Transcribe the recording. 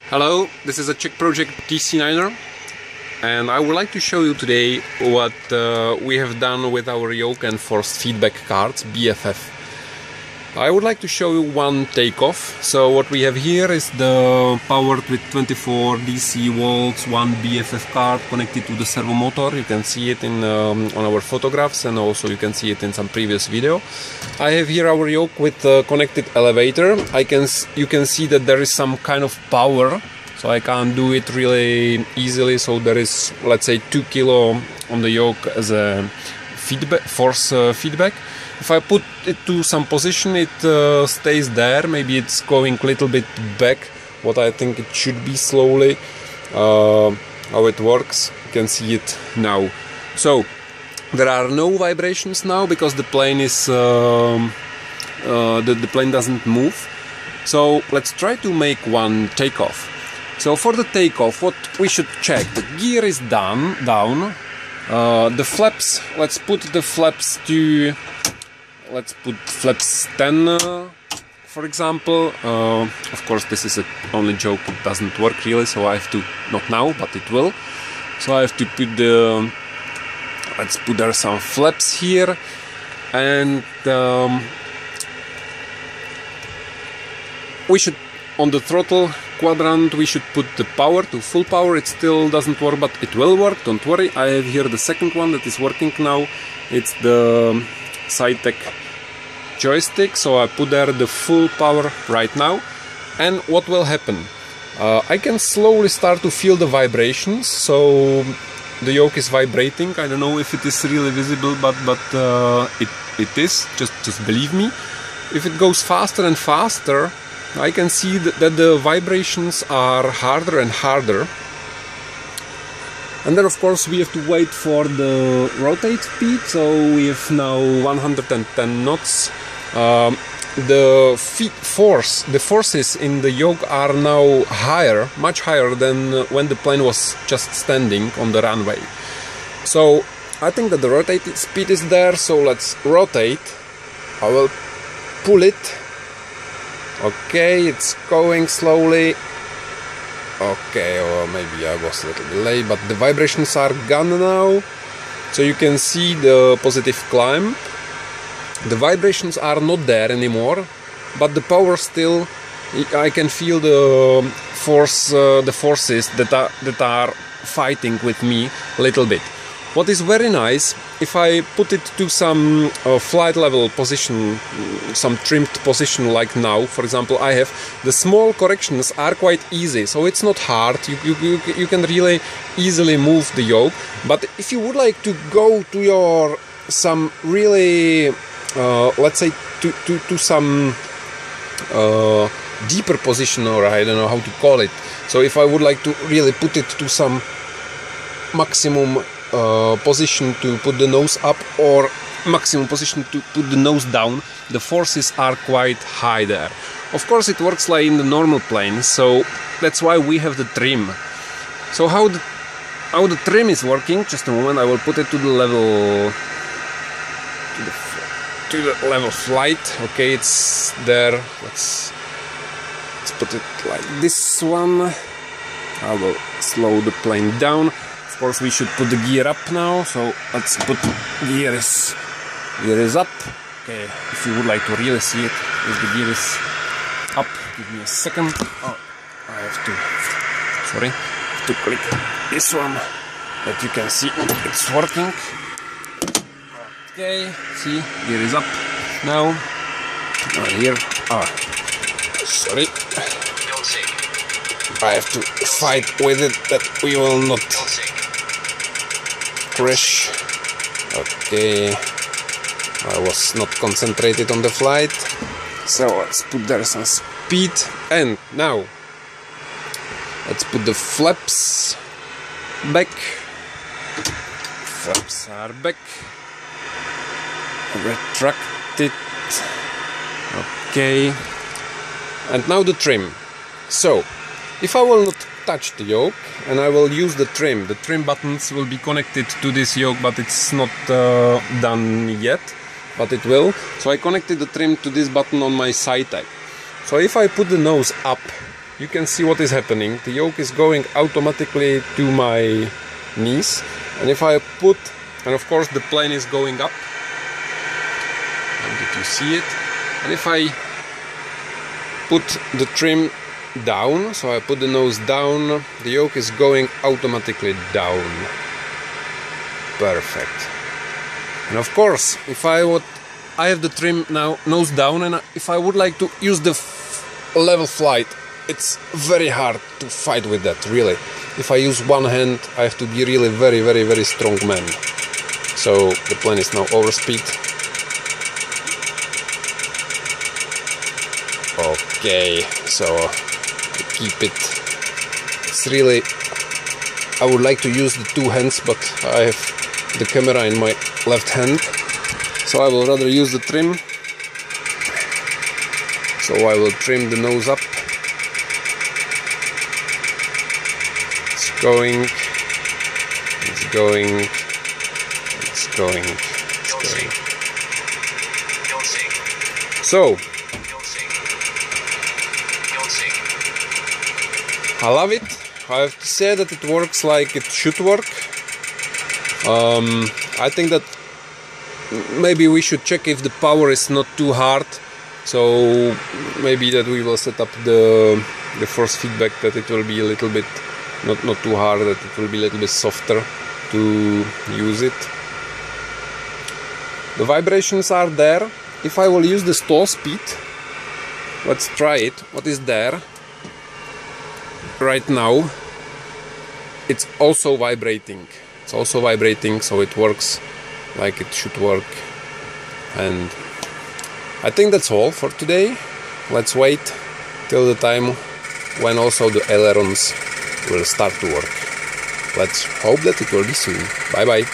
Hello, this is a Czech Project DC-9er, and I would like to show you today what we have done with our yoke and forced feedback cards, BFF. I would like to show you one takeoff. So what we have here is the powered with 24 DC volts, one BFF card connected to the servo motor. You can see it in on our photographs, and also you can see it in some previous video. I have here our yoke with connected elevator. You can see that there is some kind of power, so I can't do it really easily. So there is, let's say, 2 kilo on the yoke as a feedback, force feedback. If I put it to some position, it stays there. Maybe it's going a little bit back, what I think it should be slowly. How it works, you can see it now. So there are no vibrations now because the plane is the plane doesn't move. So let's try to make one takeoff. So for the takeoff, what we should check: the gear is down. The flaps. Let's put the flaps to. Let's put flaps 10, for example. Of course, this is only joke, it doesn't work really, so I have to, not now, but it will. So I have to put the, let's put there some flaps here, and we should, on the throttle quadrant, we should put the power to full power. It still doesn't work, but it will work, don't worry. I have here the second one that is working now. It's the SideTech joystick, so I put there the full power right now. And what will happen? I can slowly start to feel the vibrations, so the yoke is vibrating. I don't know if it is really visible, but it is, just believe me. If it goes faster and faster, I can see that the vibrations are harder and harder. And then of course we have to wait for the rotate speed, so we have now 110 knots. The forces in the yoke are now higher, much higher than when the plane was just standing on the runway. So I think that the rotate speed is there, so let's rotate. I will pull it. Okay, it's going slowly. Okay, or maybe I was a little bit late, but the vibrations are gone now. So you can see the positive climb. The vibrations are not there anymore, but the power still, I can feel the forces that are fighting with me a little bit. What is very nice, if I put it to some flight level position, some trimmed position like now, for example, I have the small corrections are quite easy, so it's not hard. You can really easily move the yoke. But if you would like to go to your some really let's say to some deeper position, or I don't know how to call it. So if I would like to really put it to some maximum position to put the nose up, or maximum position to put the nose down, the forces are quite high there. Of course it works like in the normal plane, so that's why we have the trim. So how the trim is working, just a moment, I will put it to the level level flight. Okay, it's there. Let's put it like this one. I will slow the plane down. Of course we should put the gear up now, so let's put gear is up. Okay, if you would like to really see it, if the gear is up, give me a second. Oh, I have to click this one, that you can see it's working. Okay, see, gear is up now. Here, sorry, I have to fight with it that we will not crash. Okay, I was not concentrated on the flight, so let's put there some speed. And now let's put the flaps back. Flaps are back. Retract it. Okay, and now the trim. So if I will not touch the yoke and I will use the trim buttons will be connected to this yoke, but it's not done yet, but it will. So I connected the trim to this button on my SideTech. So if I put the nose up, you can see what is happening. The yoke is going automatically to my knees, and if I put, and of course the plane is going up, did you see it? And if I put the trim down, so I put the nose down, the yoke is going automatically down. Perfect. And of course, if I have the trim now nose down, and if I would like to use the level flight, it's very hard to fight with that, really. If I use one hand, I have to be really very strong man. So the plane is now over speed. Okay, so to keep it, it's really, I would like to use the two hands, but I have the camera in my left hand, so I will rather use the trim. So I will trim the nose up. It's going, it's going, it's going, it's going. So I love it. I have to say that it works like it should work. I think that maybe we should check if the power is not too hard, so maybe that we will set up the force feedback that it will be a little bit not too hard, that it will be a little bit softer to use it. The vibrations are there. If I will use the stall speed, let's try it. What is there right now? It's also vibrating. It's also vibrating, so it works like it should work. And I think that's all for today. Let's wait till the time when also the ailerons will start to work. Let's hope that it will be soon. Bye bye.